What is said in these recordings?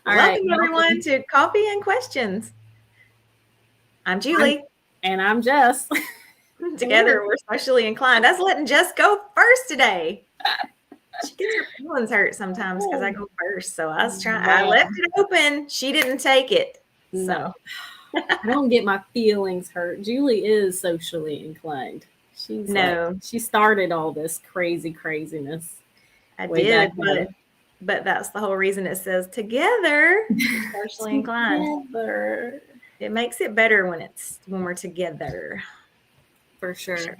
All Welcome, right. everyone, to Coffee and Questions. I'm Julie. And I'm Jess. Together, we're socially inclined. I was letting Jess go first today. She gets her feelings hurt sometimes because I go first. So I was trying. I left it open. She didn't take it. No, I don't get my feelings hurt. Julie is socially inclined. She started all this craziness. I did, but that's the whole reason it says together, socially inclined. Together. It makes it better when we're together. For sure.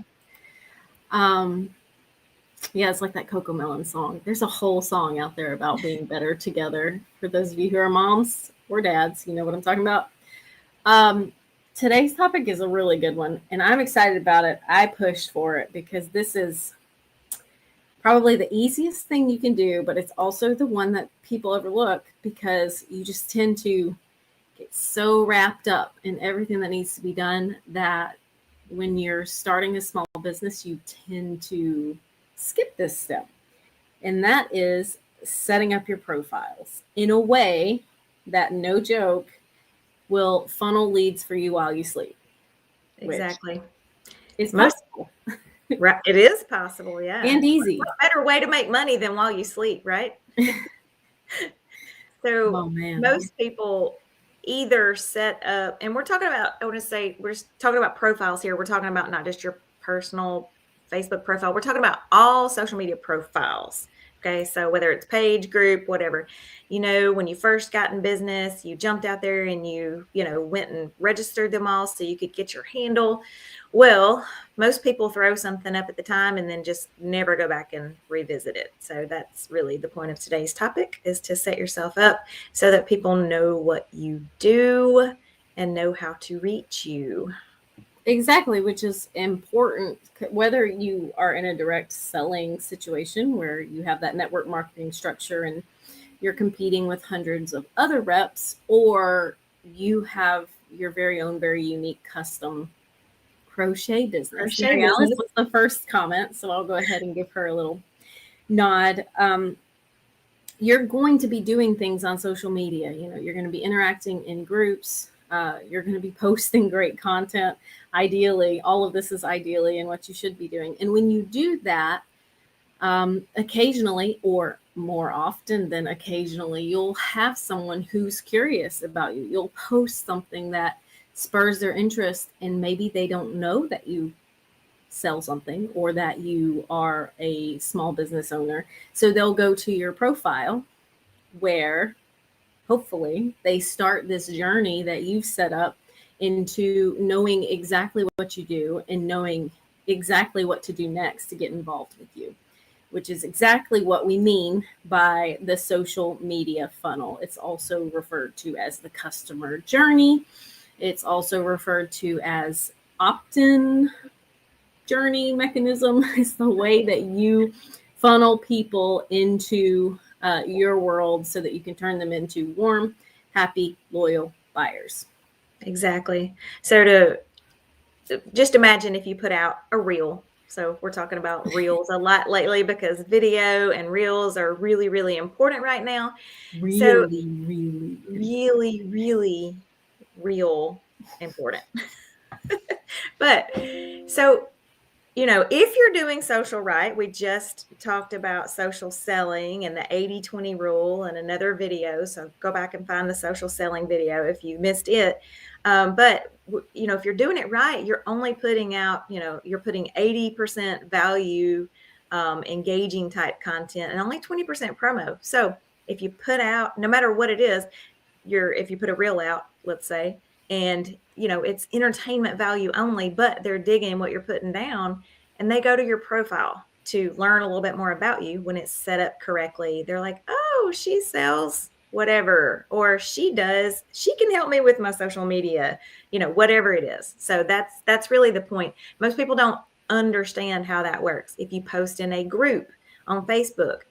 Yeah, it's like that Coco Melon song. There's a whole song out there about being better together. For those of you who are moms or dads, you know what I'm talking about. Today's topic is a really good one, and I'm excited about it. I pushed for it because this is probably the easiest thing you can do, but it's also the one that people overlook because you just tend to get so wrapped up in everything that needs to be done that when you're starting a small business, you tend to skip this step. And that is setting up your profiles in a way that, no joke, will funnel leads for you while you sleep. Exactly. It's possible. Right. It is possible, yeah. And easy. What better way to make money than while you sleep, right? So most people either set up, and we're talking about, we're talking about profiles here. We're talking about not just your personal Facebook profile. We're talking about all social media profiles. Okay. So whether it's page, group, whatever, when you first got in business, you jumped out there and you went and registered them all so you could get your handle. Well, most people throw something up at the time and then just never go back and revisit it. So that's really the point of today's topic, is to set yourself up so that people know what you do and know how to reach you. Exactly, which is important, whether you are in a direct selling situation where you have that network marketing structure and you're competing with hundreds of other reps, or you have your very own, very unique custom crochet business. Alice was the first comment, so I'll go ahead and give her a little nod. You're going to be doing things on social media. You're going to be interacting in groups. You're going to be posting great content. Ideally, all of this is ideally in what you should be doing. And when you do that, occasionally, or more often than occasionally, you'll have someone who's curious about you. You'll post something that spurs their interest, and maybe they don't know that you sell something or that you are a small business owner. So they'll go to your profile where hopefully they start this journey that you've set up into knowing exactly what you do and knowing exactly what to do next to get involved with you, which is exactly what we mean by the social media funnel. It's also referred to as the customer journey. It's also referred to as opt-in journey mechanism. It's the way that you funnel people into your world so that you can turn them into warm, happy, loyal buyers. Exactly. So to just imagine if you put out a reel. So we're talking about reels a lot lately because video and reels are really, really important right now. Really real important. But so, if you're doing social right, we just talked about social selling and the 80-20 rule in another video. So go back and find the social selling video if you missed it. But, if you're doing it right, you're only putting out, you're putting 80% value, engaging type content and only 20% promo. So if you put out, no matter what it is, if you put a reel out, let's say, and it's entertainment value only, but they're digging what you're putting down, and they go to your profile to learn a little bit more about you. When it's set up correctly, they're like, oh, she sells whatever, or she can help me with my social media, whatever it is. So that's really the point. Most people don't understand how that works. If you post in a group on Facebook,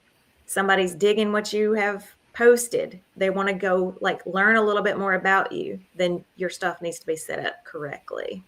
somebody's digging what you have posted, they want to go learn a little bit more about you, then your stuff needs to be set up correctly.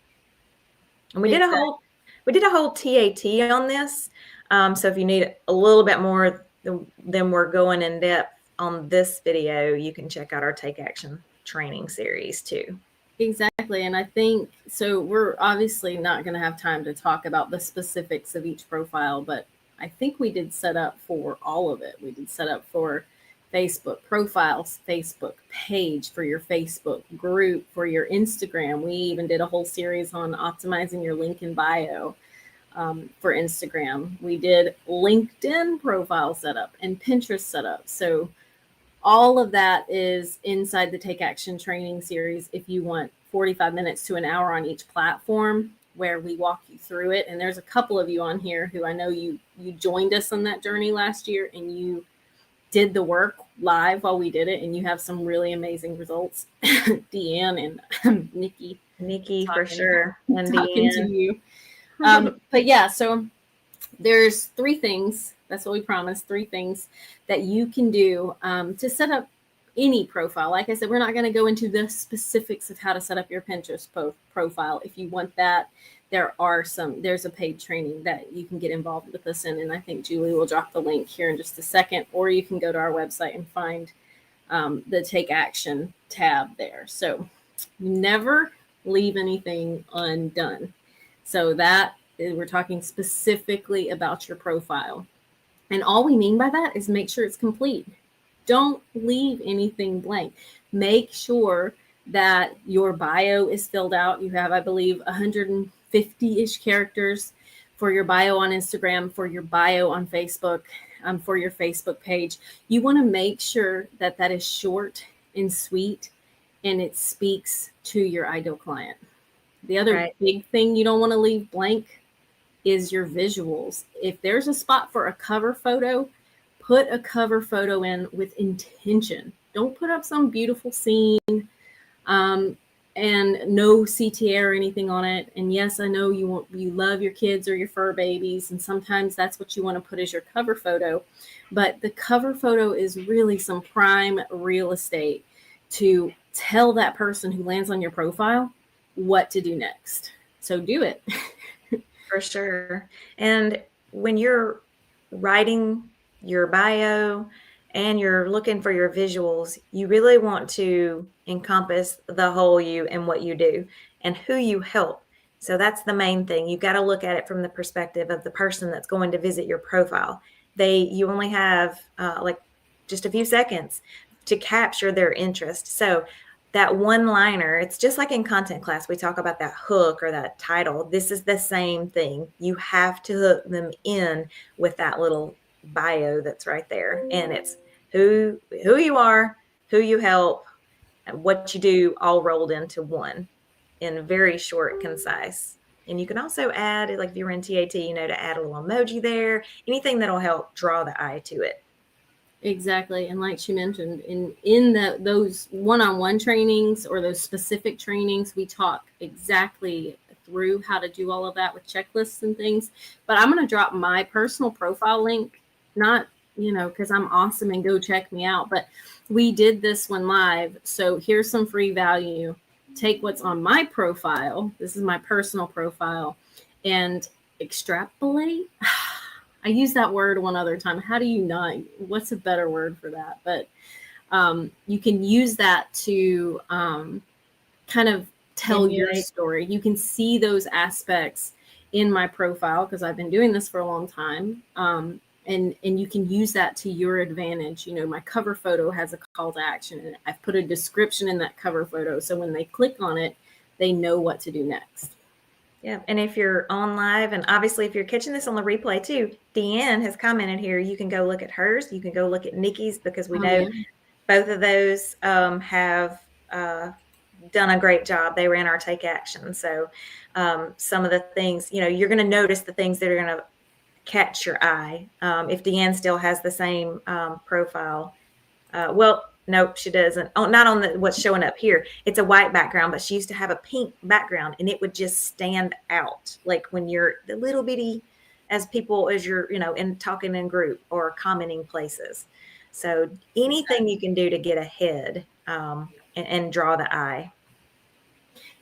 And we did a whole TAT on this. So if you need a little bit more, then we're going in depth on this video, you can check out our Take Action training series too. Exactly. And I think, so we're obviously not going to have time to talk about the specifics of each profile, but I think we did set up for all of it. We did set up for Facebook profiles, Facebook page, for your Facebook group, for your Instagram. We even did a whole series on optimizing your link in bio for Instagram. We did LinkedIn profile setup and Pinterest setup. So all of that is inside the Take Action training series. If you want 45 minutes to an hour on each platform where we walk you through it. And there's a couple of you on here who I know you joined us on that journey last year, and you did the work live while we did it, and you have some really amazing results. Deanne and Nikki for sure. And talking to you. But yeah, so there's 3 things. That's what we promised. 3 things that you can do to set up any profile. Like I said, we're not going to go into the specifics of how to set up your Pinterest profile. If you want that, there's a paid training that you can get involved with us in. And I think Julie will drop the link here in just a second, or you can go to our website and find the Take Action tab there. So never leave anything undone. So that we're talking specifically about your profile. And all we mean by that is make sure it's complete. Don't leave anything blank. Make sure that your bio is filled out. You have, I believe, 150-ish characters for your bio on Instagram, for your bio on Facebook, for your Facebook page. You want to make sure that that is short and sweet, and it speaks to your ideal client. The other big thing you don't want to leave blank is your visuals. If there's a spot for a cover photo, put a cover photo in with intention. Don't put up some beautiful scene and no CTA or anything on it. And yes, I know you love your kids or your fur babies, and sometimes that's what you want to put as your cover photo. But the cover photo is really some prime real estate to tell that person who lands on your profile what to do next. So do it. For sure. And when you're writing your bio and you're looking for your visuals, you really want to encompass the whole you and what you do and who you help. So that's the main thing. You got to look at it from the perspective of the person that's going to visit your profile. You only have like just a few seconds to capture their interest. So that one-liner, it's just like in content class, we talk about that hook or that title. This is the same thing. You have to hook them in with that little bio that's right there. And it's who you are, who you help, and what you do, all rolled into one in very short, concise. And you can also add, like if you're in TAT, to add a little emoji there, anything that'll help draw the eye to it. Exactly. And like she mentioned, in those one-on-one trainings or those specific trainings, we talk exactly through how to do all of that with checklists and things. But I'm going to drop my personal profile link, not, because I'm awesome and go check me out. But we did this one live. So here's some free value. Take what's on my profile. This is my personal profile, and extrapolate. I used that word one other time. How do you not? What's a better word for that? But you can use that to kind of tell your story. You can see those aspects in my profile because I've been doing this for a long time. And you can use that to your advantage. My cover photo has a call to action, and I've put a description in that cover photo. So when they click on it, they know what to do next. Yeah. And if you're on live, and obviously if you're catching this on the replay too, Deanne has commented here. You can go look at hers. You can go look at Nikki's, because we know both of those have done a great job. They ran our Take Action. So some of the things, you're going to notice the things that are going to catch your eye. If Deanne still has the same profile, nope, she doesn't. Oh, not on what's showing up here. It's a white background, but she used to have a pink background, and it would just stand out. Like when you're the little bitty as you're, in talking in group or commenting places. So anything you can do to get ahead and draw the eye.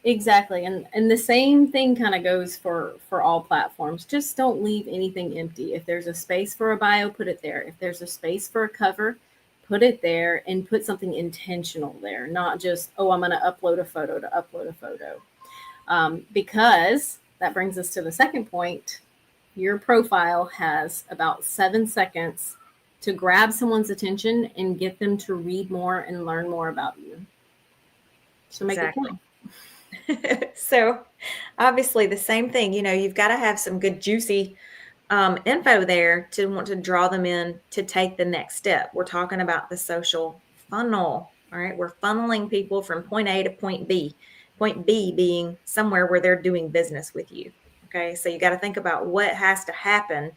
Exactly. And the same thing kind of goes for all platforms. Just don't leave anything empty. If there's a space for a bio, put it there. If there's a space for a cover, put it there and put something intentional there, not just, oh, I'm going to upload a photo to upload a photo. Because that brings us to the second point. Your profile has about 7 seconds to grab someone's attention and get them to read more and learn more about you. So make it count. So obviously the same thing, you've got to have some good juicy info there to want to draw them in to take the next step. We're talking about the social funnel. All right. We're funneling people from point A to point B being somewhere where they're doing business with you. Okay. So you got to think about what has to happen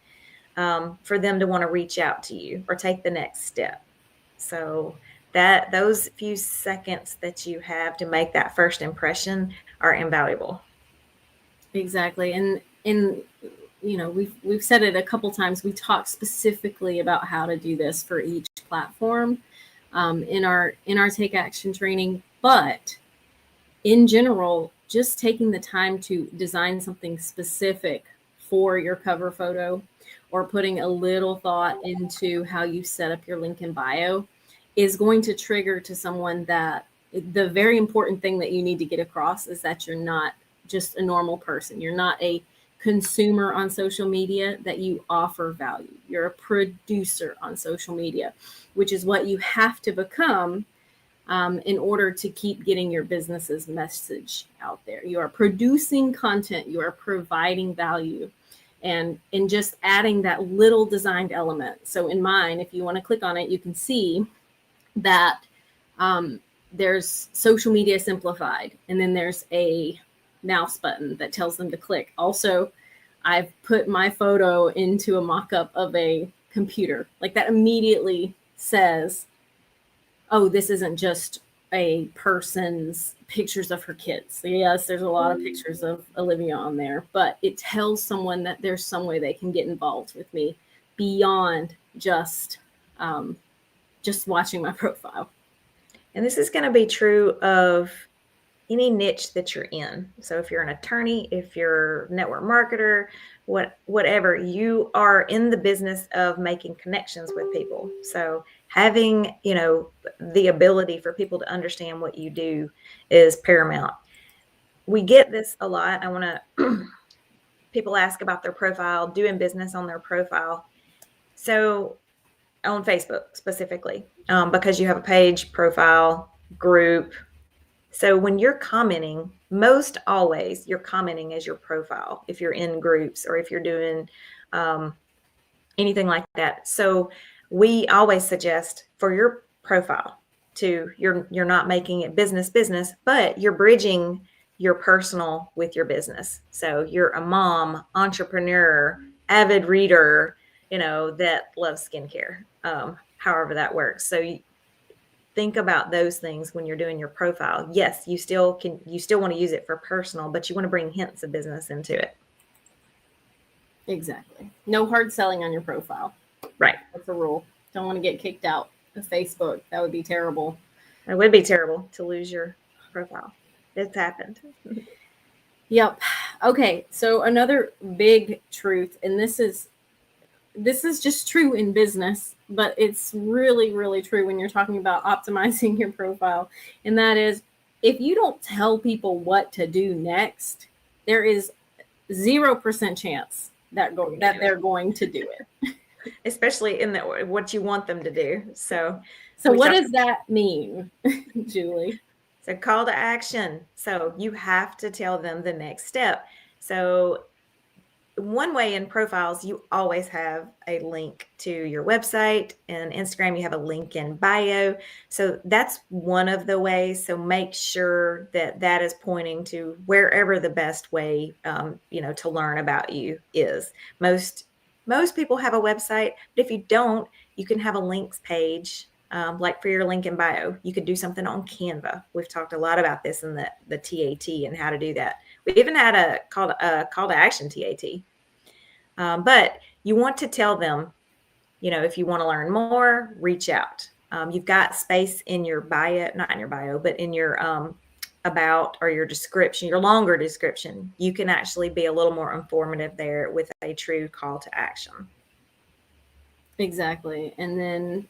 for them to want to reach out to you or take the next step. So those few seconds that you have to make that first impression are invaluable. Exactly. And we've said it a couple times. We talk specifically about how to do this for each platform in our Take Action training. But in general, just taking the time to design something specific for your cover photo or putting a little thought into how you set up your link in bio is going to trigger to someone that the very important thing that you need to get across is that you're not just a normal person. You're not a consumer on social media, that you offer value. You're a producer on social media, which is what you have to become in order to keep getting your business's message out there. You are producing content, you are providing value, and just adding that little designed element. So in mine, if you want to click on it, you can see that there's social media simplified, and then there's a mouse button that tells them to click. Also, I've put my photo into a mock-up of a computer. Like that immediately says, oh, this isn't just a person's pictures of her kids. So yes, there's a lot of pictures of Olivia on there, but it tells someone that there's some way they can get involved with me beyond just watching my profile. And this is going to be true of any niche that you're in. So if you're an attorney, if you're a network marketer, whatever, you are in the business of making connections with people. So having, the ability for people to understand what you do is paramount. We get this a lot. I want to, people ask about their profile, doing business on their profile. So on Facebook specifically, because you have a page, profile, group. So when you're commenting, most always you're commenting as your profile if you're in groups or if you're doing anything like that. So we always suggest for your profile you're not making it business, but you're bridging your personal with your business. So you're a mom, entrepreneur, avid reader, that loves skincare, however that works. So think about those things when you're doing your profile. Yes, you still want to use it for personal, but you want to bring hints of business into it. Exactly. No hard selling on your profile. Right. That's a rule. Don't want to get kicked out of Facebook. That would be terrible. It would be terrible to lose your profile. It's happened. Yep. Okay. So another big truth, and this is just true in business, but it's really, really true when you're talking about optimizing your profile. And that is, if you don't tell people what to do next, there is 0% chance that they're going to do it. Especially in what you want them to do. So what does that mean, Julie? So call to action. So you have to tell them the next step. So one way in profiles, you always have a link to your website, and Instagram, you have a link in bio. So that's one of the ways. So make sure that is pointing to wherever the best way, to learn about you is. Most people have a website, but if you don't, you can have a links page, like for your link in bio. You could do something on Canva. We've talked a lot about this in the TAT and how to do that. We even had a call to action TAT. But you want to tell them, if you want to learn more, reach out. You've got space in your bio, not in your bio, but in your about or your description, your longer description. You can actually be a little more informative there with a true call to action. Exactly. And then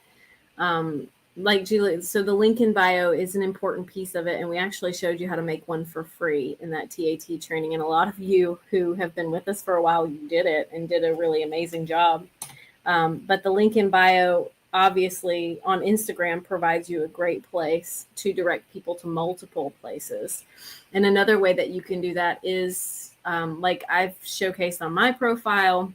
like Julie, so the link in bio is an important piece of it. And we actually showed you how to make one for free in that TAT training. And a lot of you who have been with us for a while, you did it and did a really amazing job. But the link in bio, obviously on Instagram, provides you a great place to direct people to multiple places. And another way that you can do that is like I've showcased on my profile.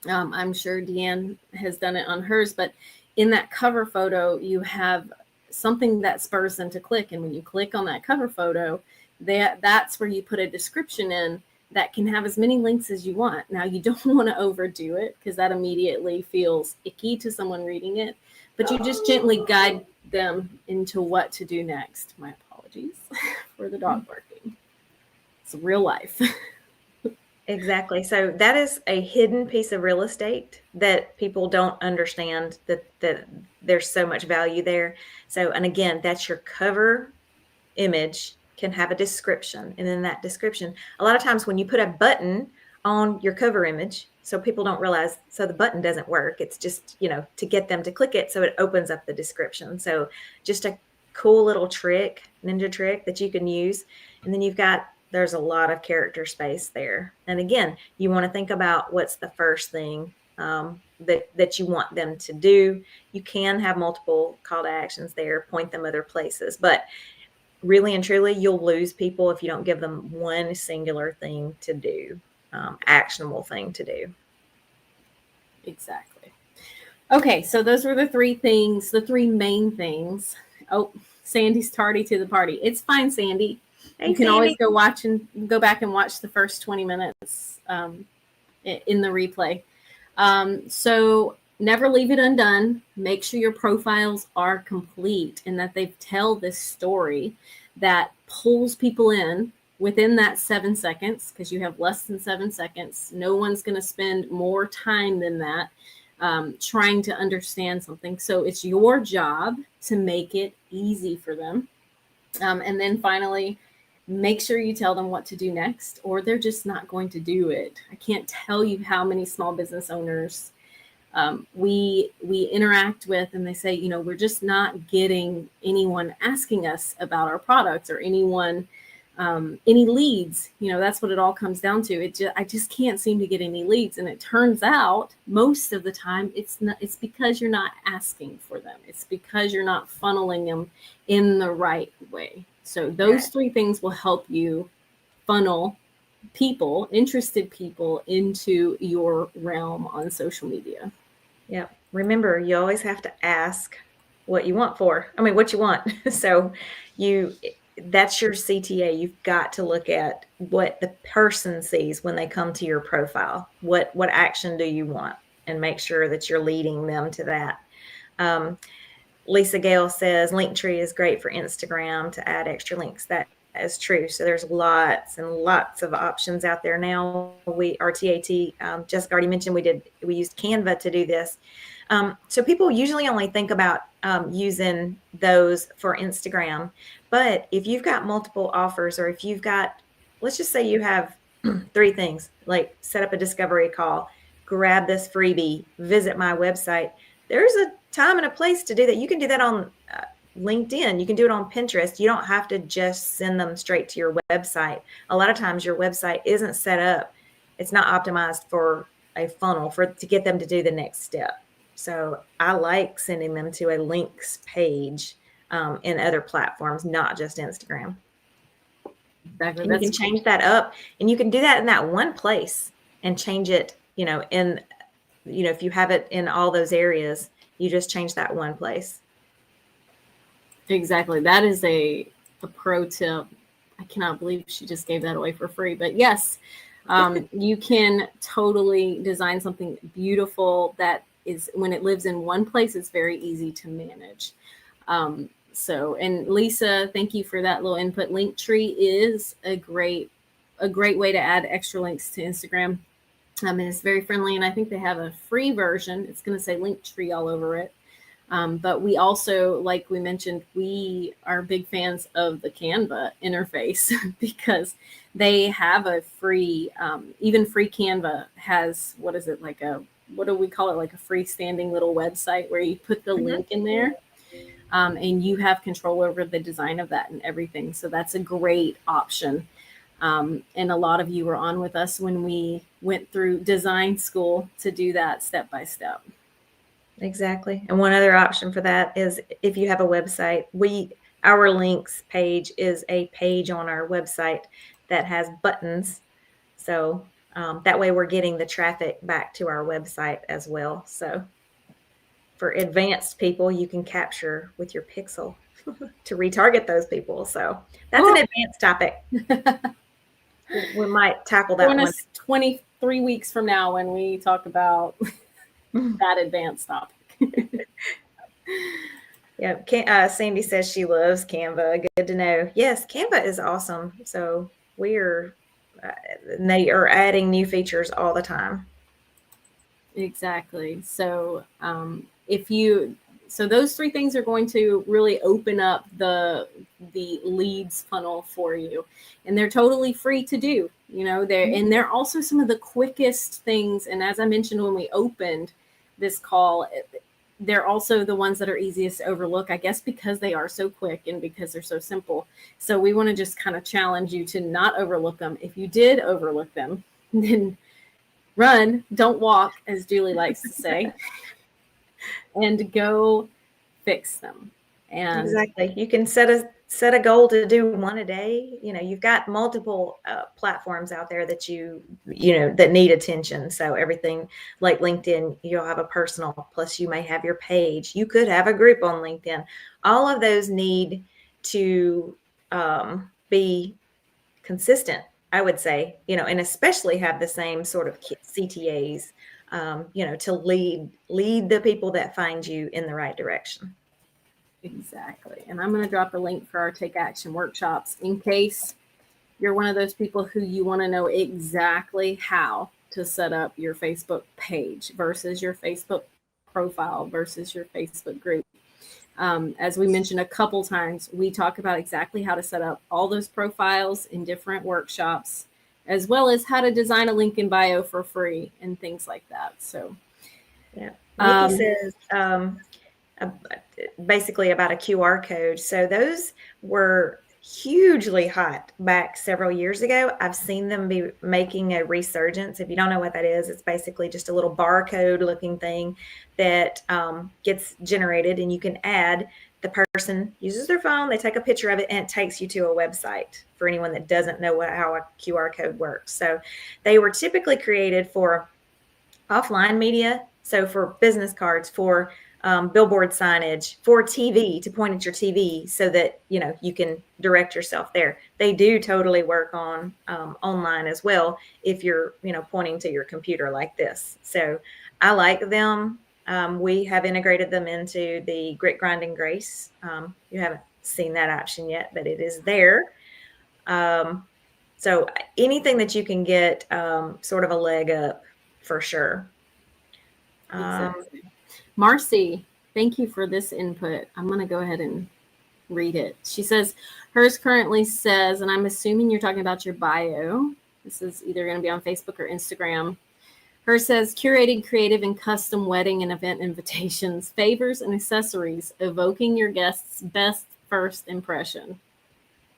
I'm sure Deanne has done it on hers, but in that cover photo, you have something that spurs them to click. And when you click on that cover photo, that's where you put a description in that can have as many links as you want. Now, you don't want to overdo it because that immediately feels icky to someone reading it, but you just gently guide them into what to do next. My apologies for the dog barking. It's real life. Exactly. So that is a hidden piece of real estate that people don't understand, that there's so much value there. So, and again, that's your cover image can have a description. And in that description, a lot of times when you put a button on your cover image, so people don't realize, so the button doesn't work. It's just, to get them to click it. So it opens up the description. So just a cool little trick, ninja trick that you can use. And then there's a lot of character space there. And again, you want to think about what's the first thing that you want them to do. You can have multiple call to actions there, point them other places, but really and truly, you'll lose people if you don't give them one singular thing to do, actionable thing to do. Exactly. Okay, so those were the three things, the three main things. Oh, Sandy's tardy to the party. It's fine, Sandy. Hey, you can Sandy. always go back and watch the first 20 minutes in the replay. So never leave it undone. Make sure your profiles are complete and that they tell this story that pulls people in within that 7 seconds, because you have less than 7 seconds. No one's going to spend more time than that trying to understand something. So it's your job to make it easy for them. And then finally, make sure you tell them what to do next, or they're just not going to do it. I can't tell you how many small business owners we interact with, and they say, we're just not getting anyone asking us about our products or anyone, any leads. That's what it all comes down to. I just can't seem to get any leads. And it turns out most of the time it's because you're not asking for them. It's because you're not funneling them in the right way. So those three things will help you funnel interested people into your realm on social media. Yeah. Remember, you always have to ask what you want. So that's your CTA. You've got to look at what the person sees when they come to your profile. What action do you want? And make sure that you're leading them to that. Lisa Gale says Linktree is great for Instagram to add extra links. That is true. So there's lots and lots of options out there now. Our TAT, Jessica already mentioned we used Canva to do this. So people usually only think about using those for Instagram. But if you've got multiple offers, or if you've got, let's just say you have 3 things, like set up a discovery call, grab this freebie, visit my website. There's a time and a place to do that. You can do that on LinkedIn. You can do it on Pinterest. You don't have to just send them straight to your website. A lot of times your website isn't set up. It's not optimized for a funnel to get them to do the next step. So I like sending them to a links page in other platforms, not just Instagram. Exactly. And you can change that up, and you can do that in that one place and change it, if you have it in all those areas, you just change that one place. Exactly. That is a pro tip. I cannot believe she just gave that away for free. But yes, you can totally design something beautiful that is, when it lives in one place, it's very easy to manage. And Lisa, thank you for that little input. Linktree is a great way to add extra links to Instagram. And it's very friendly, and I think they have a free version. It's going to say Linktree all over it. But we also, like we mentioned, we are big fans of the Canva interface because they have a free, even free Canva has, what do we call it? Like a freestanding little website where you put the link in there. and you have control over the design of that and everything. So that's a great option. And a lot of you were on with us when we went through design school to do that step by step. Exactly. And one other option for that is if you have a website, our links page is a page on our website that has buttons. So that way we're getting the traffic back to our website as well. So for advanced people, you can capture with your pixel to retarget those people. So that's an advanced topic. We might tackle that one. 23 weeks from now when we talk about that advanced topic. Yeah, Sandy says she loves Canva. Good to know. Yes, Canva is awesome. So they are adding new features all the time. Exactly. So so those three things are going to really open up the leads funnel for you, and they're totally free to do. They're also some of the quickest things. And as I mentioned when we opened this call, they're also the ones that are easiest to overlook, I guess, because they are so quick and because they're so simple. So we want to just kind of challenge you to not overlook them. If you did overlook them, then run, don't walk, as Julie likes to say, and go fix them. And exactly. You can set a goal to do one a day. You've got multiple platforms out there that that need attention. So everything like LinkedIn, you'll have a personal, plus you may have your page. You could have a group on LinkedIn. All of those need to be consistent, I would say, and especially have the same sort of CTAs, to lead the people that find you in the right direction. Exactly. And I'm going to drop a link for our Take Action workshops in case you're one of those people who you want to know exactly how to set up your Facebook page versus your Facebook profile versus your Facebook group. As we mentioned a couple times, we talk about exactly how to set up all those profiles in different workshops, as well as how to design a link in bio for free and things like that. So, yeah. Nikki says basically about a QR code. So those were hugely hot back several years ago. I've seen them be making a resurgence. If you don't know what that is, it's basically just a little barcode looking thing that gets generated, and you can add, the person uses their phone, they take a picture of it, and it takes you to a website for anyone that doesn't know how a QR code works. So they were typically created for offline media. So for business cards, for billboard signage, for TV, to point at your TV so that you can direct yourself there. They do totally work on online as well if you're pointing to your computer like this. So I like them. We have integrated them into the Grit, Grind, and Grace. You haven't seen that option yet, but it is there. So anything that you can get sort of a leg up, for sure. Exactly. Marcy, thank you for this input. I'm going to go ahead and read it. She says, hers currently says, and I'm assuming you're talking about your bio. This is either going to be on Facebook or Instagram. Hers says, curated, creative, and custom wedding and event invitations, favors, and accessories, evoking your guest's best first impression.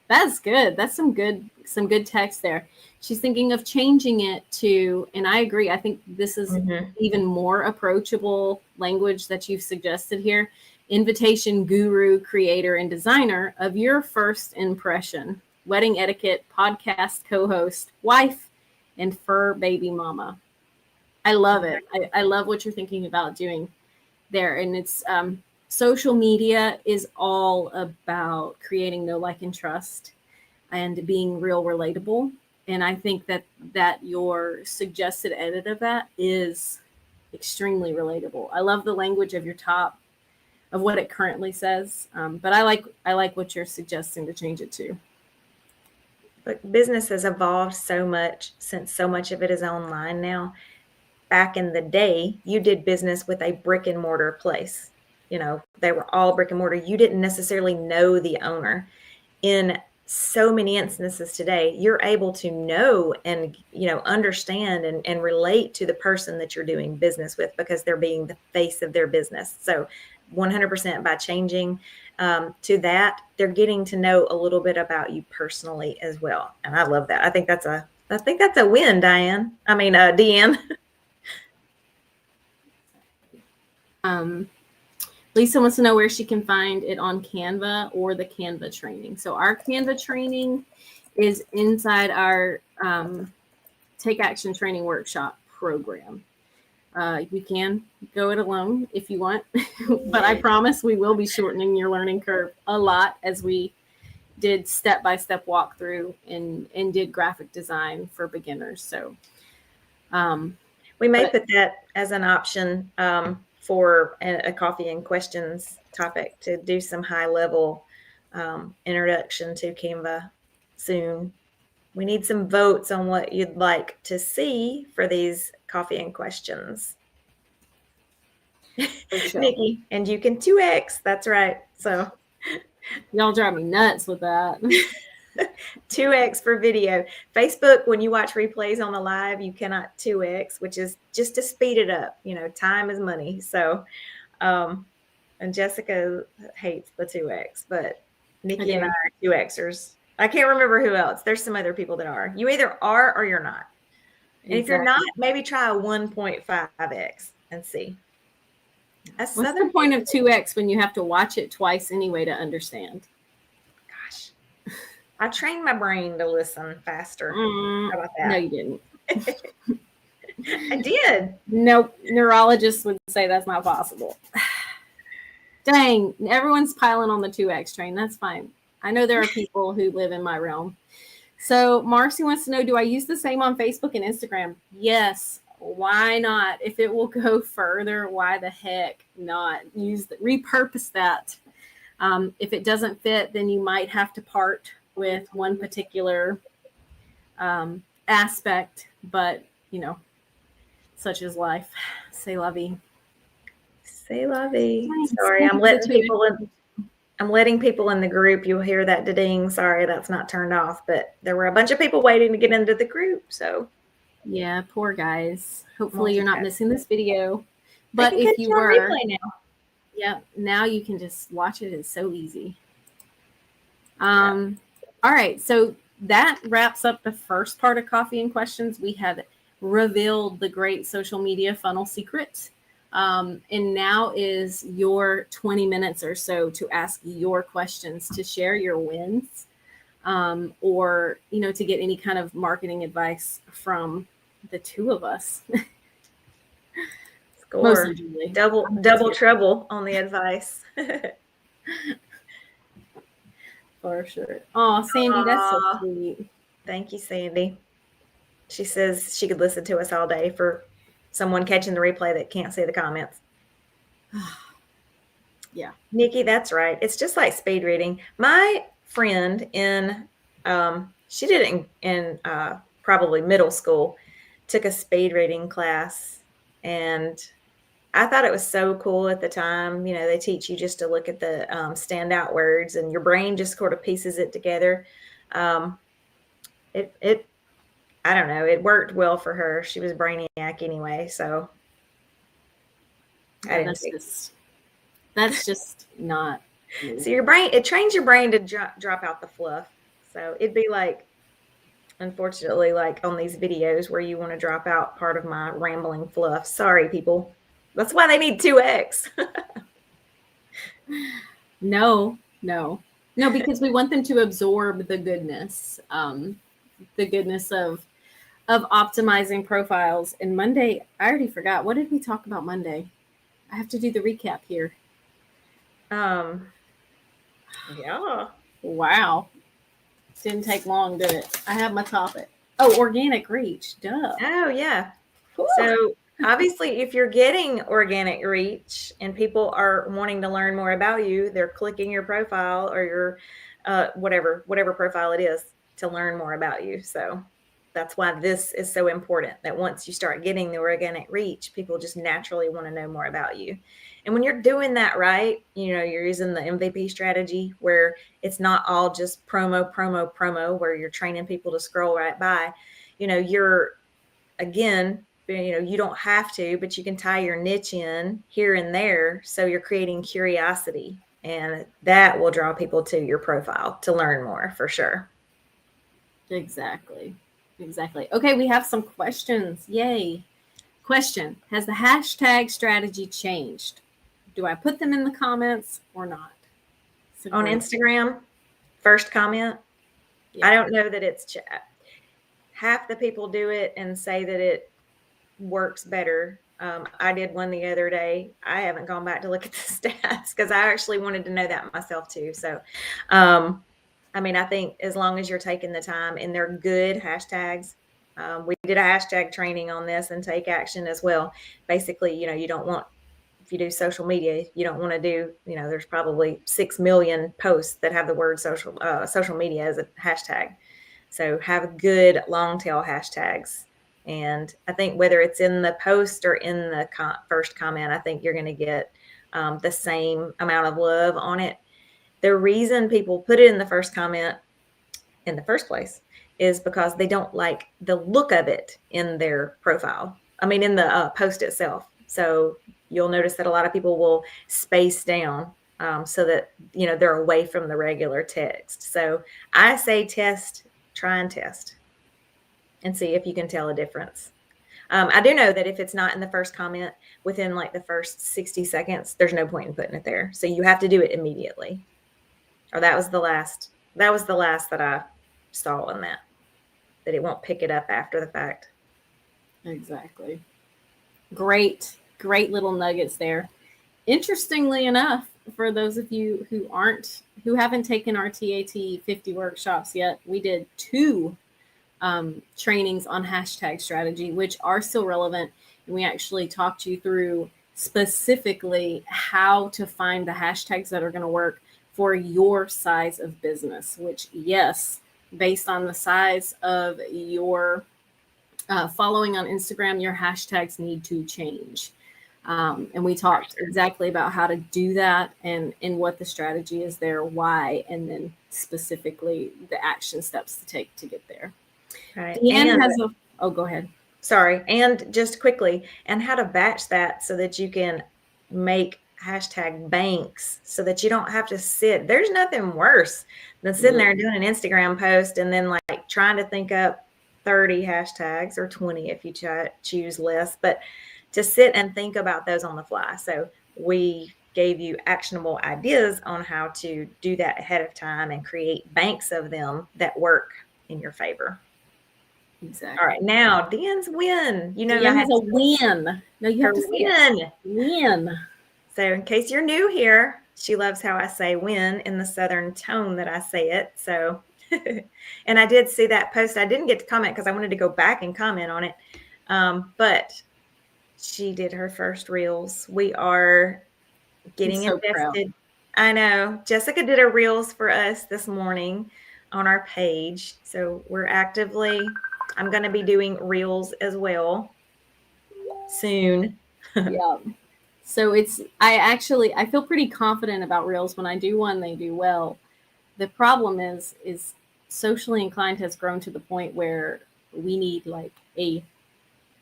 That's good. That's some good text there. She's thinking of changing it to, and I agree, I think this is even more approachable language that you've suggested here. Invitation guru, creator, and designer of your first impression, wedding etiquette, podcast co-host, wife, and fur baby mama. I love it. I love what you're thinking about doing there. And it's social media is all about creating know, like, and trust and being real relatable. And I think that your suggested edit of that is extremely relatable. I love the language of your top, of what it currently says. But I like what you're suggesting to change it to. But business has evolved so much since so much of it is online now. Back in the day, you did business with a brick and mortar place. They were all brick and mortar. You didn't necessarily know the owner. In so many instances today, you're able to know and understand and relate to the person that you're doing business with because they're being the face of their business. So 100% by changing to that, they're getting to know a little bit about you personally as well. And I love that. I think that's a win, Diane. I mean, Deanne. Lisa wants to know where she can find it on Canva or the Canva training. So our Canva training is inside our Take Action Training Workshop program. You can go it alone if you want, but I promise we will be shortening your learning curve a lot as we did step-by-step walkthrough and did graphic design for beginners. So we may put that as an option for a coffee and questions topic, to do some high-level introduction to Canva soon. We need some votes on what you'd like to see for these coffee and questions. Sure. Nikki, and you can 2x. That's right. So y'all drive me nuts with that. 2x for video. Facebook, when you watch replays on the live, you cannot 2x, which is just to speed it up. You know, time is money. So, and Jessica hates the 2x, but Nikki and I are 2xers. I can't remember who else. There's some other people that are. You either are or you're not. And if you're not, maybe try a 1.5x and see. What's the point of 2x when you have to watch it twice anyway to understand? Gosh, I trained my brain to listen faster. How about that? No, you didn't. I did. Nope. Neurologists would say that's not possible. Dang, everyone's piling on the 2x train. That's fine. I know there are people who live in my realm. So Marcy wants to know, do I use the same on Facebook and Instagram? Yes. Why not? If it will go further, why the heck not? Repurpose that. If it doesn't fit, then you might have to part with one particular aspect, but you know, such is life. C'est la vie. C'est la vie. Sorry, I'm letting people in the group. You'll hear that ding. Sorry, that's not turned off, but there were a bunch of people waiting to get into the group. So yeah, poor guys. Hopefully you're not missing this video. But if you were, yeah, now you can just watch it. It's so easy. All right. So that wraps up the first part of Coffee and Questions. We have revealed the great social media funnel secret. And now is your 20 minutes or so to ask your questions, to share your wins, or, you know, to get any kind of marketing advice from the two of us. Score. Double trouble on the advice. For sure. Oh, Sandy, that's so sweet. Thank you, Sandy. She says she could listen to us all day for someone catching the replay that can't see the comments. Yeah. Nikki, that's right. It's just like speed reading. My friend she did it in probably middle school, took a speed reading class, and I thought it was so cool at the time. You know, they teach you just to look at the standout words, and your brain just sort of pieces it together. I don't know. It worked well for her. She was brainiac anyway, so that's just not. So it trains your brain to drop out the fluff. So it'd be like, unfortunately, like on these videos where you want to drop out part of my rambling fluff. Sorry, people. That's why they need 2x. No, because we want them to absorb the goodness of optimizing profiles. And Monday, I already forgot. What did we talk about Monday? I have to do the recap here. Yeah. Wow. Didn't take long, did it? I have my topic. Oh, organic reach. Duh. Oh, yeah. Cool. So obviously, if you're getting organic reach and people are wanting to learn more about you, they're clicking your profile or your whatever profile it is to learn more about you. So that's why this is so important, that once you start getting the organic reach, people just naturally want to know more about you. And when you're doing that right, you know, you're using the MVP strategy where it's not all just promo, where you're training people to scroll right by. You know, you don't have to, but you can tie your niche in here and there. So you're creating curiosity And that will draw people to your profile to learn more for sure. Exactly. Okay, we have some questions. Yay. Question: has the hashtag strategy changed? Do I put them in the comments or not? On Instagram, first comment. Yeah. I don't know that it's half the people do it and say that it works better. I did one the other day. I haven't gone back to look at the stats because I actually wanted to know that myself too. So, I mean, I think as long as you're taking the time and they're good hashtags, we did a hashtag training on this and take action as well. Basically, you don't want, if you do social media, you don't want to do, there's probably 6 million posts that have the word social media as a hashtag. So have good long tail hashtags. And I think whether it's in the post or in the first comment, I think you're going to get the same amount of love on it. The reason people put it in the first comment in the first place is because they don't like the look of it in their profile. I mean, in the post itself. So you'll notice that a lot of people will space down so that, they're away from the regular text. So I say try and test and see if you can tell a difference. I do know that if it's not in the first comment within like the first 60 seconds, there's no point in putting it there. So you have to do it immediately. Or that was the last that I saw on that it won't pick it up after the fact. Exactly. Great little nuggets there. Interestingly enough, for those of you who haven't taken our TAT 50 workshops yet, we did 2 trainings on hashtag strategy, which are still relevant. And we actually talked you through specifically how to find the hashtags that are going to work for your size of business, which, yes, based on the size of your following on Instagram, your hashtags need to change. And we talked exactly about how to do that and what the strategy is there, why, and then specifically the action steps to take to get there. Right. Deanne has go ahead. Sorry. And just quickly, and how to batch that so that you can make hashtag banks so that you don't have to sit. There's nothing worse than sitting there doing an Instagram post and then like trying to think up 30 hashtags or 20 if you choose less, but to sit and think about those on the fly. So we gave you actionable ideas on how to do that ahead of time and create banks of them that work in your favor. Exactly. All right, now Deanne's win. Deanne has a win. No, you have to say win. So in case you're new here, she loves how I say win in the Southern tone that I say it. So, and I did see that post. I didn't get to comment because I wanted to go back and comment on it. But she did her first reels. We are getting invested. I know. Jessica did her reels for us this morning on our page. So we're I'm going to be doing reels as well soon. Yeah. So I feel pretty confident about reels. When I do one, they do well. The problem is Socially Inclined has grown to the point where we need like a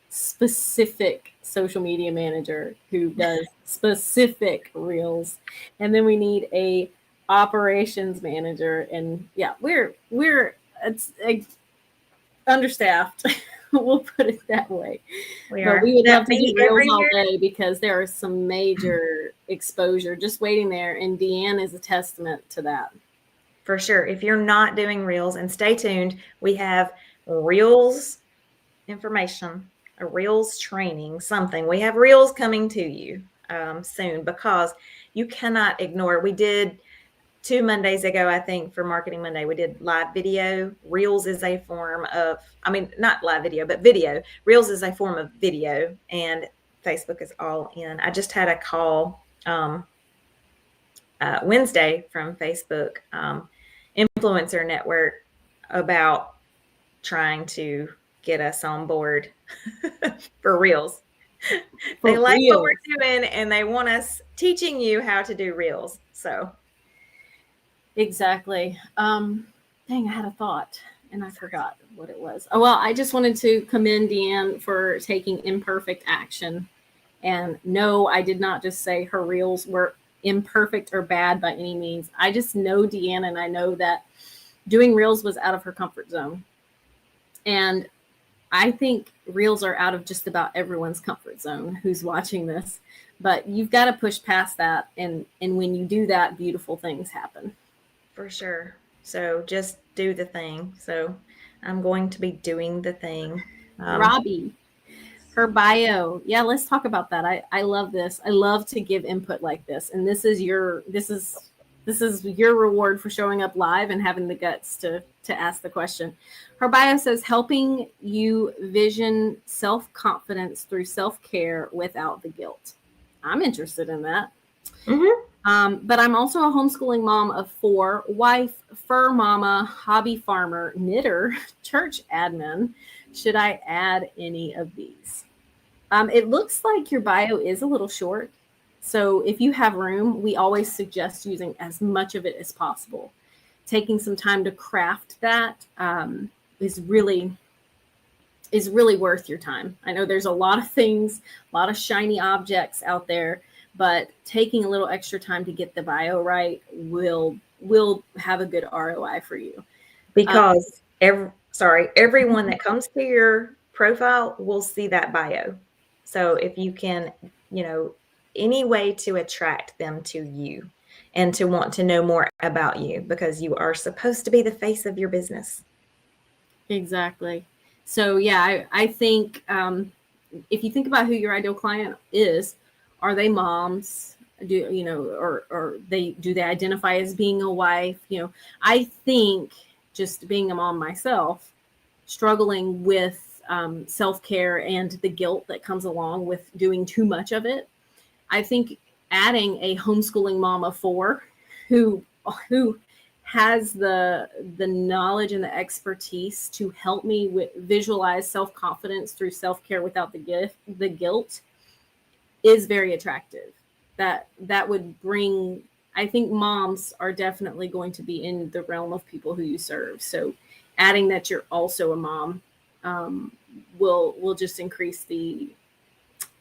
specific social media manager who does specific reels. And then we need a operations manager. And yeah, we're understaffed. We'll put it that way. But we would love to do reels all day because there is some major exposure just waiting there. And Deanne is a testament to that. For sure. If you're not doing reels, and stay tuned, we have reels information, a reels training, something. We have reels coming to you soon because you cannot ignore. We did 2 Mondays ago, I think, for Marketing Monday, we did live video. Reels is a form of, not live video, but video. Reels is a form of video, and Facebook is all in. I just had a call Wednesday from Facebook Influencer Network about trying to get us on board for Reels. They like what we're doing, and they want us teaching you how to do Reels. So. Exactly. Dang, I had a thought and I forgot what it was. Oh, well, I just wanted to commend Deanne for taking imperfect action. And no, I did not just say her reels were imperfect or bad by any means. I just know Deanna, and I know that doing reels was out of her comfort zone. And I think reels are out of just about everyone's comfort zone who's watching this, but you've got to push past that. And when you do that, beautiful things happen. For sure. So just do the thing. So I'm going to be doing the thing. Robbie, her bio. Yeah, let's talk about that. I love this. I love to give input like this. And this is your reward for showing up live and having the guts to ask the question. Her bio says, helping you vision self-confidence through self-care without the guilt. I'm interested in that. Mm-hmm. But I'm also a homeschooling mom of 4, wife, fur mama, hobby farmer, knitter, church admin. Should I add any of these? It looks like your bio is a little short. So if you have room, we always suggest using as much of it as possible. Taking some time to craft that is really worth your time. I know there's a lot of things, a lot of shiny objects out there, but taking a little extra time to get the bio right will have a good ROI for you. Because everyone that comes to your profile will see that bio. So if you can, any way to attract them to you and to want to know more about you, because you are supposed to be the face of your business. Exactly. So yeah, I think if you think about who your ideal client is, are they moms? Or do they identify as being a wife? I think just being a mom myself, struggling with self-care and the guilt that comes along with doing too much of it. I think adding a homeschooling mom of 4 who has the knowledge and the expertise to help me visualize self-confidence through self-care without the guilt is very attractive. That would bring, I think moms are definitely going to be in the realm of people who you serve. So adding that you're also a mom will just increase the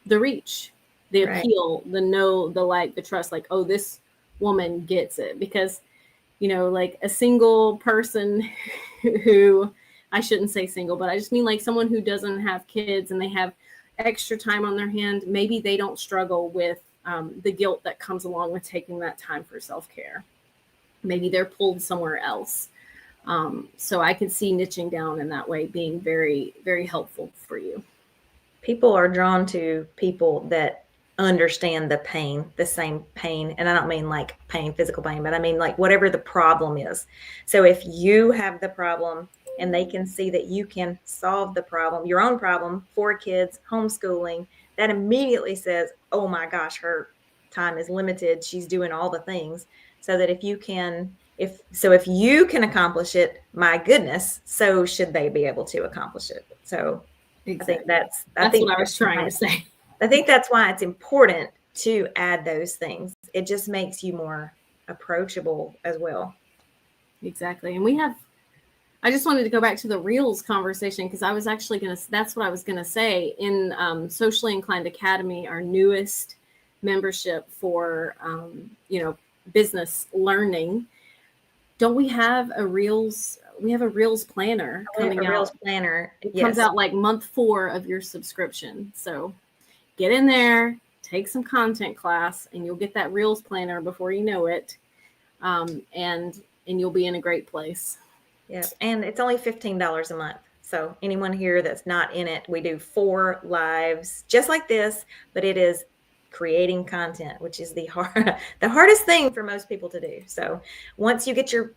reach, the appeal, the know, the like, the trust, like, oh, this woman gets it. Because like a single person who, I shouldn't say single, but I just mean like someone who doesn't have kids and they have extra time on their hand, maybe they don't struggle with the guilt that comes along with taking that time for self-care. Maybe they're pulled somewhere else. So I can see niching down in that way being very, very helpful for you. People are drawn to people that understand the pain, the same pain. And I don't mean like pain, physical pain, but I mean like whatever the problem is. So if you have the problem and they can see that you can solve the problem, your own problem, 4 kids, homeschooling, that immediately says, oh my gosh, her time is limited. She's doing all the things. So that if you can accomplish it, my goodness, so should they be able to accomplish it. So exactly. I think that's what I was trying to say. I think that's why it's important to add those things. It just makes you more approachable as well. Exactly. And I just wanted to go back to the Reels conversation because I was actually that's what I was going to say. In Socially Inclined Academy, our newest membership for, business learning, don't we have a Reels? We have a Reels planner coming out. Reels planner. It comes out like month 4 of your subscription. So get in there, take some content class, and you'll get that Reels planner before you know it. And you'll be in a great place. Yes. And it's only $15 a month. So anyone here that's not in it, we do 4 lives just like this, but it is creating content, which is the hardest thing for most people to do. So once you get your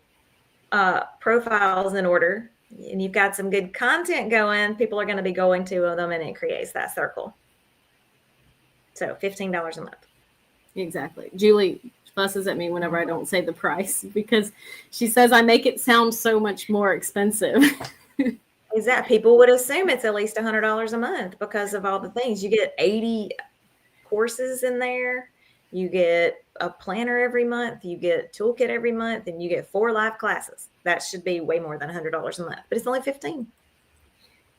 profiles in order and you've got some good content going, people are going to be going to them and it creates that circle. So $15 a month. Exactly. Julie fusses at me whenever I don't say the price because she says I make it sound so much more expensive. Is that people would assume it's at least $100 a month because of all the things. You get 80 courses in there. You get a planner every month. You get toolkit every month, and you get 4 live classes. That should be way more than $100 a month, but it's only $15.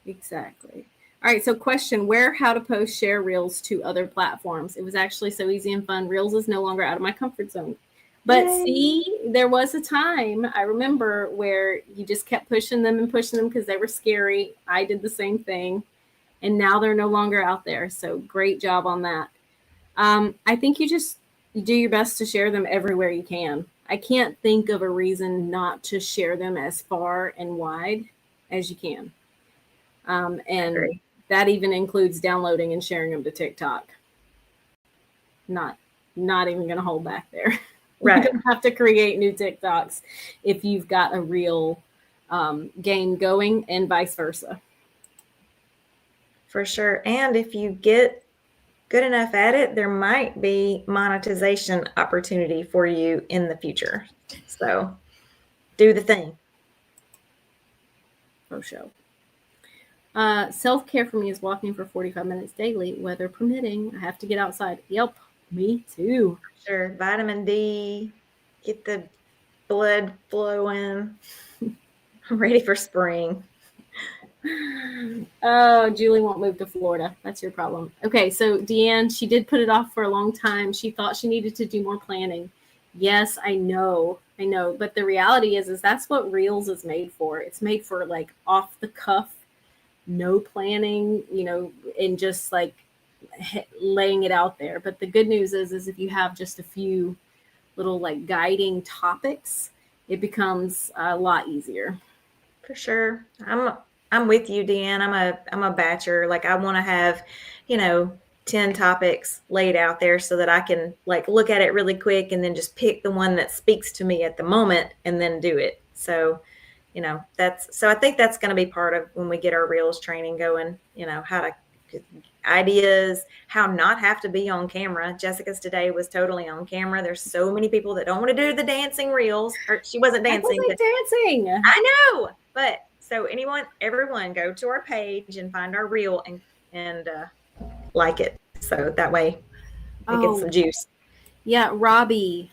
Exactly. All right, so question, where, how to post share Reels to other platforms. It was actually so easy and fun. Reels is no longer out of my comfort zone. But Yay. see, there was a time, I remember, where you just kept pushing them because they were scary. I did the same thing. And now they're no longer out there. So great job on that. I think you do your best to share them everywhere you can. I can't think of a reason not to share them as far and wide as you can. And Great. that even includes downloading and sharing them to TikTok. Not even going to hold back there. Right. You don't have to create new TikToks if you've got a real game going, and vice versa. For sure. And if you get good enough at it, there might be monetization opportunity for you in the future. So do the thing. For sure. Self-care for me is walking for 45 minutes daily, weather permitting. I have to get outside. Yep, me too. Sure. Vitamin D, get the blood flowing. I'm ready for spring. Oh, Julie won't move to Florida. That's your problem. Okay, so Deanne, she did put it off for a long time. She thought she needed to do more planning. Yes, I know. But the reality is that's what Reels is made for. It's made for like off the cuff, no planning, and just like laying it out there. But the good news is if you have just a few little like guiding topics, it becomes a lot easier. For sure. I'm with you, Deanne. I'm a batcher. Like I want to have, 10 topics laid out there so that I can like look at it really quick and then just pick the one that speaks to me at the moment and then do it. So, I think that's going to be part of when we get our Reels training going, how to ideas, how not have to be on camera. Jessica's today was totally on camera. There's so many people that don't want to do the dancing Reels. Or she wasn't dancing. Dancing. I know. But so everyone go to our page and find our reel and like it. So that way we get some juice. Yeah, Robbie.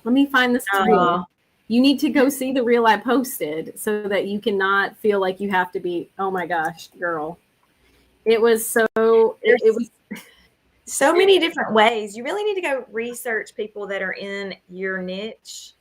Let me find this reel. You need to go see the reel I posted so that you cannot feel like you have to be, oh my gosh, girl. It was so it was so many different ways. You really need to go research people that are in your niche.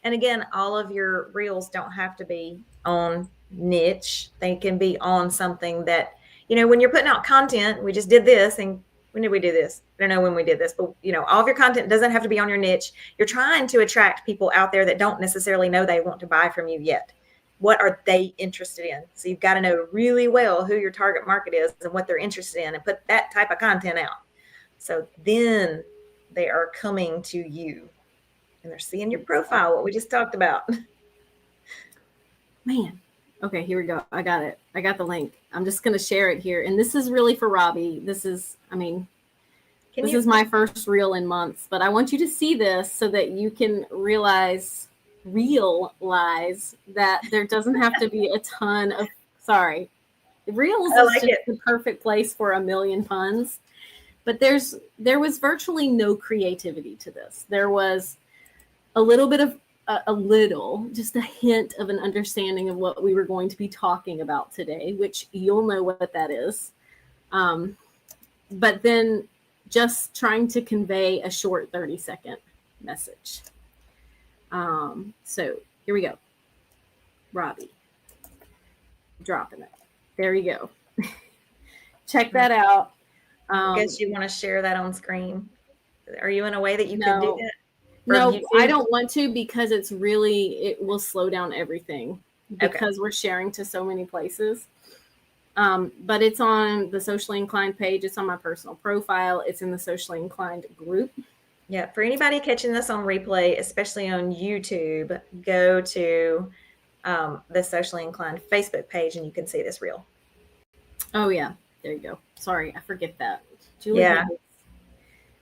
And again, all of your reels don't have to be on niche. They can be on something that, when you're putting out content, we just did this. And when did we do this? I don't know when we did this, but all of your content doesn't have to be on your niche. You're trying to attract people out there that don't necessarily know they want to buy from you yet. What are they interested in? So you've got to know really well who your target market is and what they're interested in and put that type of content out. So then they are coming to you. And they're seeing your profile, what we just talked about. Man. Okay, here we go. I got it. I got the link. I'm just going to share it here. And this is really for Robbie. This is my first reel in months. But I want you to see this so that you can realize that there doesn't have to be a ton of, Reels is just the perfect place for a million puns. But there was virtually no creativity to this. There was just a hint of an understanding of what we were going to be talking about today, which you'll know what that is. But then just trying to convey a short 30-second message. So here we go. Robbie. Dropping it. There you go. Check that out. I guess you want to share that on screen. Are you in a way that you can do that? No, I don't want to because it will slow down everything because we're sharing to so many places. But it's on the Socially Inclined page. It's on my personal profile. It's in the Socially Inclined group. Yeah. For anybody catching this on replay, especially on YouTube, go to the Socially Inclined Facebook page and you can see this reel. Oh, yeah. There you go. Sorry, I forget that. Julie,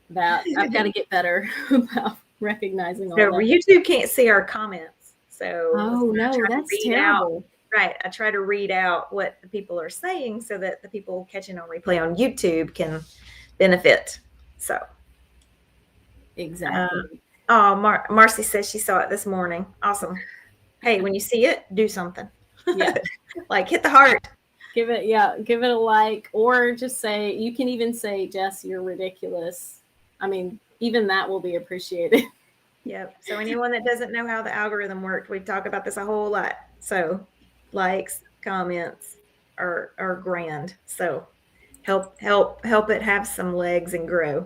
that I've got to get better about recognizing all that. YouTube can't see our comments. So no, that's terrible. Right. I try to read out what the people are saying so that the people catching on replay on YouTube benefit. So exactly. Marcy says she saw it this morning. Awesome. Hey, when you see it, do something. Yeah. Like hit the heart. Give it a like, or just say, you can even say, Jess, you're ridiculous. I mean, even that will be appreciated. Yep. So anyone that doesn't know how the algorithm worked, we talk about this a whole lot. So likes, comments are grand. So help it have some legs and grow.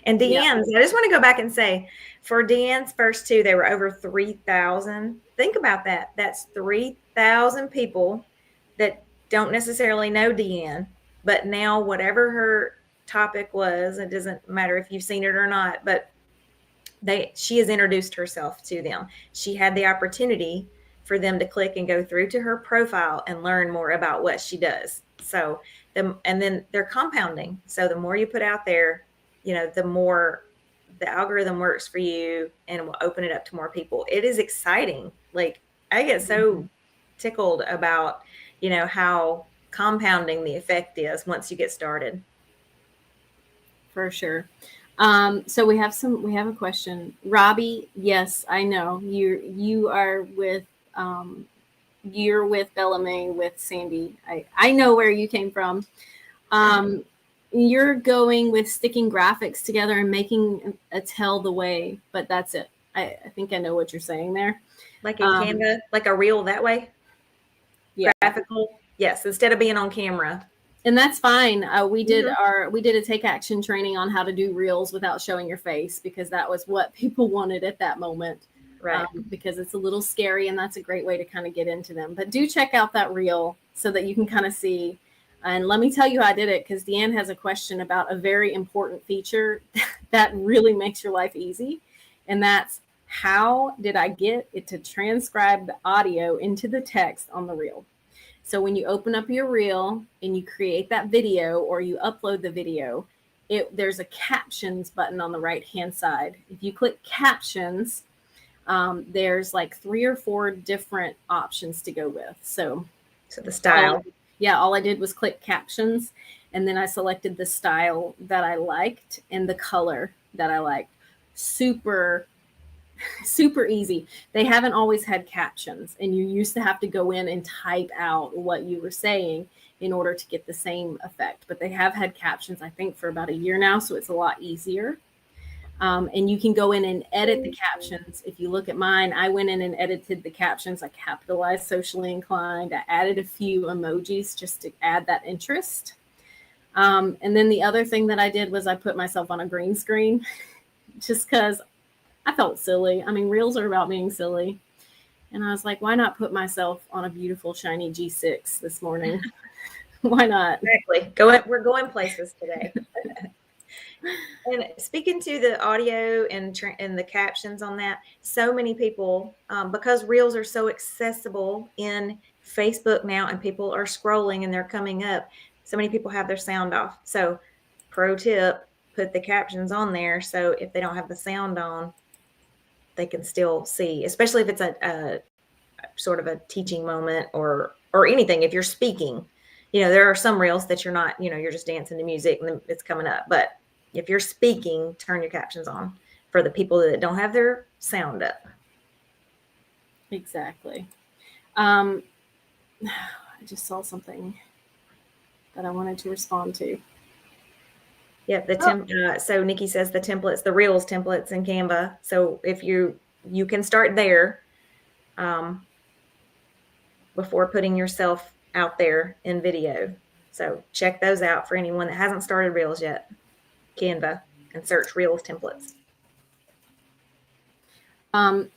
And Deanne's, I just want to go back and say, for Deanne's first two, they were over 3,000. Think about that. That's 3,000 people that don't necessarily know Deanne, but now whatever her topic was, it doesn't matter if you've seen it or not, but she has introduced herself to them. She had the opportunity for them to click and go through to her profile and learn more about what she does. So and then they're compounding. So the more you put out there, the more the algorithm works for you and will open it up to more people. It is exciting. Like, I get so tickled about, how compounding the effect is once you get started. For sure. So we have a question. Robbie, yes, I know you are with, you're with Bellamy with Sandy. I know where you came from. You're going with sticking graphics together and making a tell the way, but that's it. I think I know what you're saying there. Like in Canva, like a reel that way? Yeah. Graphical? Yes, instead of being on camera. And that's fine. We did a take action training on how to do reels without showing your face, because that was what people wanted at that moment. Right. Because it's a little scary, and that's a great way to kind of get into them. But do check out that reel so that you can kind of see. And let me tell you how I did it, because Deanne has a question about a very important feature that really makes your life easy. And that's, how did I get it to transcribe the audio into the text on the reel? So when you open up your reel and you create that video or you upload the video, there's a captions button on the right-hand side. If you click captions, there's like 3 or 4 different options to go with. So the style. All I did was click captions, and then I selected the style that I liked and the color that I liked. Super easy. They haven't always had captions, and you used to have to go in and type out what you were saying in order to get the same effect. But they have had captions, I think, for about a year now, so it's a lot easier. And you can go in and edit the captions. If you look at mine, I went in and edited the captions. I capitalized socially inclined. I added a few emojis just to add that interest. And then the other thing that I did was I put myself on a green screen just because I felt silly. I mean, reels are about being silly. And I was like, why not put myself on a beautiful, shiny G6 this morning? Why not? Exactly. We're going places today. And speaking to the audio and the captions on that, so many people, because reels are so accessible in Facebook now, and people are scrolling and they're coming up, so many people have their sound off. So pro tip, put the captions on there, so if they don't have the sound on, they can still see, especially if it's a sort of a teaching moment or anything. If you're speaking, there are some reels that you're not, you're just dancing to music and it's coming up. But if you're speaking, turn your captions on for the people that don't have their sound up. Exactly. I just saw something that I wanted to respond to. Yep. So Nikki says the templates, the reels templates in Canva. So if you can start there before putting yourself out there in video. So check those out for anyone that hasn't started reels yet. Canva, and search reels templates. So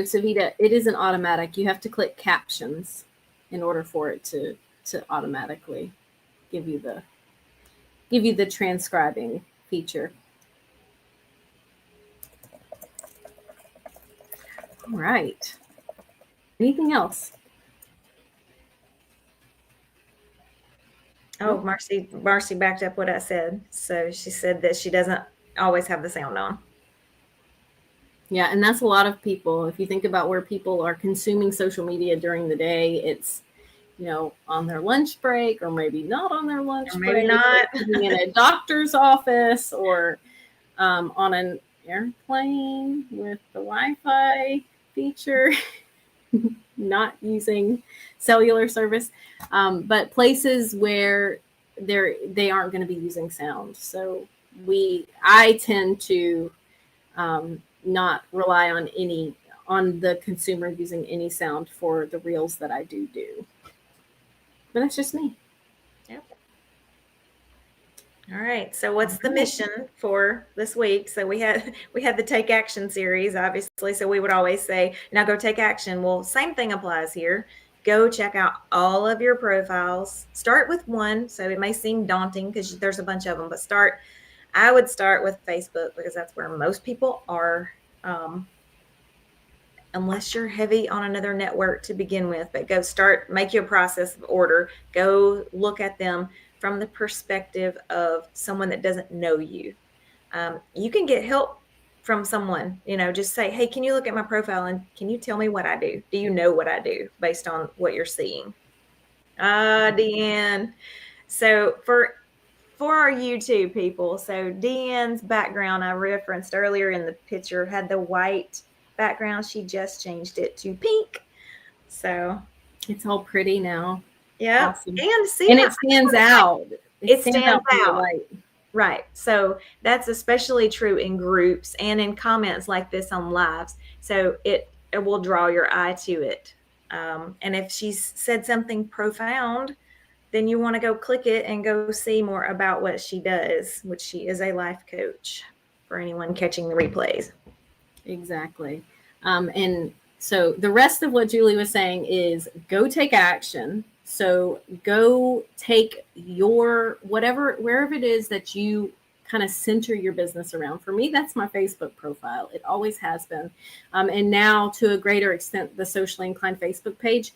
Savita, it isn't automatic. You have to click captions in order for it to automatically give you the transcribing feature. All right. Anything else? Oh, Marcy backed up what I said. So she said that she doesn't always have the sound on. Yeah, and that's a lot of people. If you think about where people are consuming social media during the day, it's, on their lunch break, or maybe not on their lunch break. Maybe not. In a doctor's office, or on an airplane with the Wi-Fi feature. not using cellular service, but places where they aren't going to be using sound. So I tend to not rely on the consumer using any sound for the reels that I do. But that's just me. Yep. All right. So what's the mission for this week? So we had the Take Action series, obviously. So we would always say, now go take action. Well, same thing applies here. Go check out all of your profiles. Start with one. So it may seem daunting because there's a bunch of them, but I would start with Facebook because that's where most people are. Unless you're heavy on another network to begin with, but make your process of order. Go look at them from the perspective of someone that doesn't know you. You can get help from someone, just say, hey, can you look at my profile and can you tell me what I do? Do you know what I do based on what you're seeing? Deanne. So for our YouTube people, so Deanne's background I referenced earlier in the picture had the white background. She just changed it to pink. So it's all pretty now. Yeah. Awesome. And it stands out. It stands out. From the light. Right. So that's especially true in groups and in comments like this on lives. So it will draw your eye to it. And if she's said something profound, then you want to go click it and go see more about what she does, which she is a life coach for anyone catching the replays. Exactly. And so the rest of what Julie was saying is go take action. So go take wherever it is that you kind of center your business around. For me, that's my Facebook profile. It always has been. And now to a greater extent, the socially inclined Facebook page,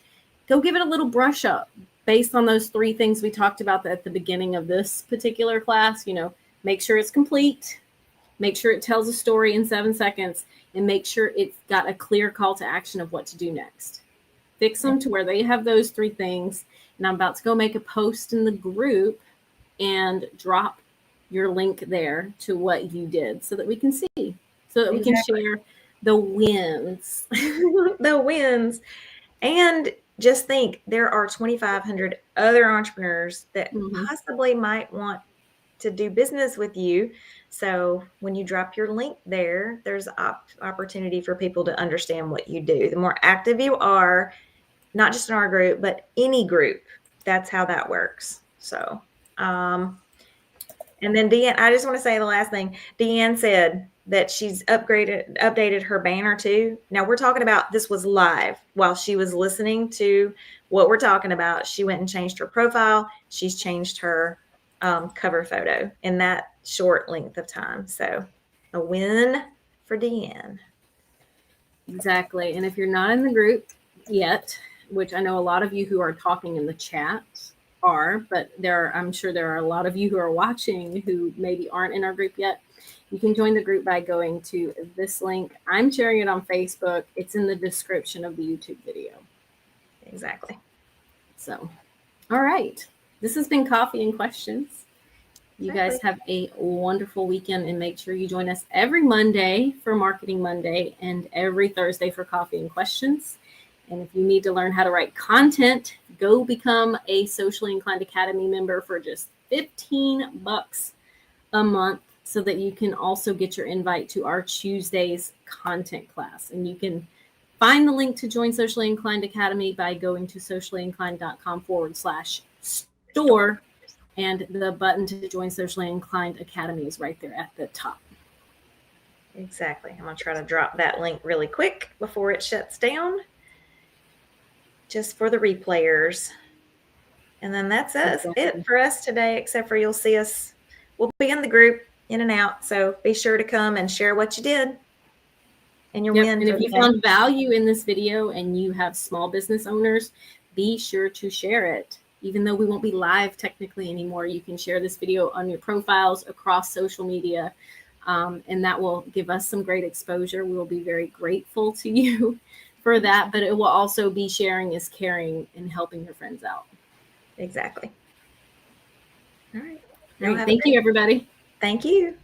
go give it a little brush up based on those 3 things we talked about at the beginning of this particular class. Make sure it's complete, make sure it tells a story in 7 seconds, and make sure it's got a clear call to action of what to do next. Fix them to where they have those 3 things. And I'm about to go make a post in the group and drop your link there to what you did so that we can see, so that we can share the wins. The wins. And just think, there are 2,500 other entrepreneurs that possibly might want to do business with you. So when you drop your link there, there's opportunity for people to understand what you do. The more active you are, not just in our group, but any group, that's how that works. So, and then Deanne, I just want to say the last thing. Deanne said that she's updated her banner too. Now we're talking about, this was live while she was listening to what we're talking about. She went and changed her profile. She's changed her cover photo in that short length of time. So a win for Deanne. Exactly. And if you're not in the group yet, which I know a lot of you who are talking in the chat are, but I'm sure there are a lot of you who are watching who maybe aren't in our group yet. You can join the group by going to this link. I'm sharing it on Facebook. It's in the description of the YouTube video. Exactly. So, all right. This has been Coffee and Questions. You guys have a wonderful weekend, and make sure you join us every Monday for Marketing Monday and every Thursday for Coffee and Questions. And if you need to learn how to write content, go become a Socially Inclined Academy member for just $15 a month so that you can also get your invite to our Tuesdays content class. And you can find the link to join Socially Inclined Academy by going to sociallyinclined.com/store. And the button to join Socially Inclined Academy is right there at the top. Exactly. I'm going to try to drop that link really quick before it shuts down, just for the replayers. And then that's it for us today, except for you'll see us. We'll be in the group in and out. So be sure to come and share what you did and your win. And if you found value in this video and you have small business owners, be sure to share it. Even though we won't be live technically anymore, you can share this video on your profiles across social media. And that will give us some great exposure. We will be very grateful to you for that, but it will also be sharing is caring and helping your friends out. Exactly. All right. Thank you, everybody. Thank you.